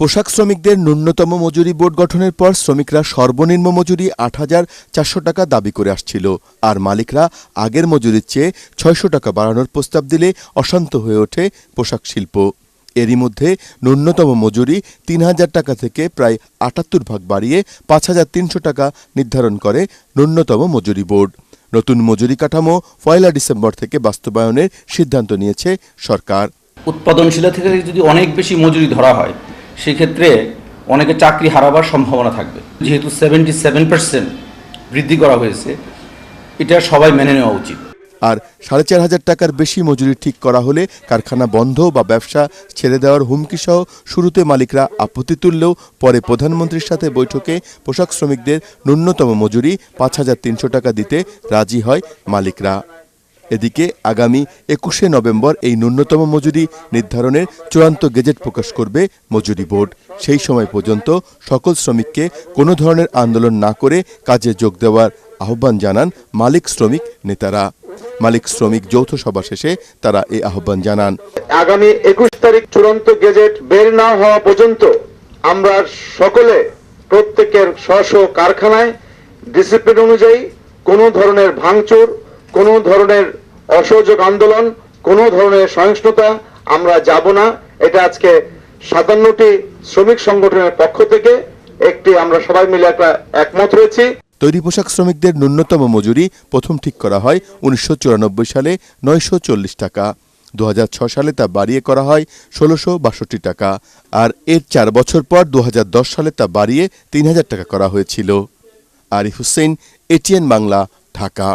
পোশাক শ্রমিকদের ন্যূনতম মজুরি বোর্ড গঠনের পর শ্রমিকরা সর্বনিম্ন মজুরি ৮,৪০০ টাকা দাবি করে আসছিল, আর মালিকরা আগের মজুরির চেয়ে ৬০০ টাকা বাড়ানোর প্রস্তাব দিলে অশান্ত হয়ে ওঠে পোশাক শিল্প। এরই মধ্যে ন্যূনতম মজুরি ৩,০০০ টাকা থেকে প্রায় ৭৮ ভাগ বাড়িয়ে ৫,৩০০ টাকা নির্ধারণ করে ন্যূনতম মজুরি বোর্ড। নতুন মজুরি কাঠামো ১ ডিসেম্বর থেকে বাস্তবায়নের সিদ্ধান্ত নিয়েছে সরকার। উৎপাদনশীলতা থেকে যদি অনেক বেশি মজুরি ধরা হয়, সেক্ষেত্রে অনেকে চাকরি হারাবার সম্ভাবনা থাকবে। যেহেতু 77% বৃদ্ধি করা হয়েছে, এটা সবাই মেনে নেওয়া উচিত। আর ৪,৫০০ টাকার বেশি মজুরি ঠিক করা হলে কারখানা বন্ধ বা ব্যবসা ছেড়ে দেওয়ার হুমকি সহ শুরুতে মালিকরা আপত্তি তুললেও পরে প্রধানমন্ত্রীর সাথে বৈঠকে পোশাক শ্রমিকদের ন্যূনতম মজুরি ৫,৩০০ টাকা দিতে রাজি হয় মালিকরা। এদিকে আগামী ২১শে নভেম্বর এই ন্যূনতম মজুরি নির্ধারণের চূড়ান্ত গেজেট প্রকাশ করবে মজুরি বোর্ড। সেই সময় পর্যন্ত সকল শ্রমিককে কোনো ধরনের আন্দোলন না করে কাজে যোগ দেওয়ার আহ্বান জানান মালিক শ্রমিক নেতারা। মালিক শ্রমিক যৌথ সভা শেষে তারা এই আহ্বান জানান। আগামী ২১ তারিখ চূড়ান্ত গেজেট বের না হওয়া পর্যন্ত আমরা সকলে প্রত্যেকের স্ব কারখানায় ডিসিপ্লিন অনুযায়ী কোনো ধরনের ভাঙচুর, কোনো ধরনের অসহযোগ আন্দোলন, কোনো ধরনের সহিংসতা আমরা যাব না। এটা আজকে ৫৭টি শ্রমিক সংগঠনের পক্ষ থেকে আমরা সবাই মিলে একটা একমত হয়েছি। তৈরি পোশাক শ্রমিকদের ন্যূনতম মজুরি প্রথম ঠিক করা হয় ১৯৯৪ সালে ৯৪০ টাকা। ২০০৬ সালে তা বাড়িয়ে করা হয় ১৬৬২ টাকা, আর এর ৪ বছর পর ২০১০ সালে তা বাড়িয়ে ৩,০০০ টাকা করা হয়েছিল। আরিফ হোসেন, এটিএন বাংলা, ঢাকা।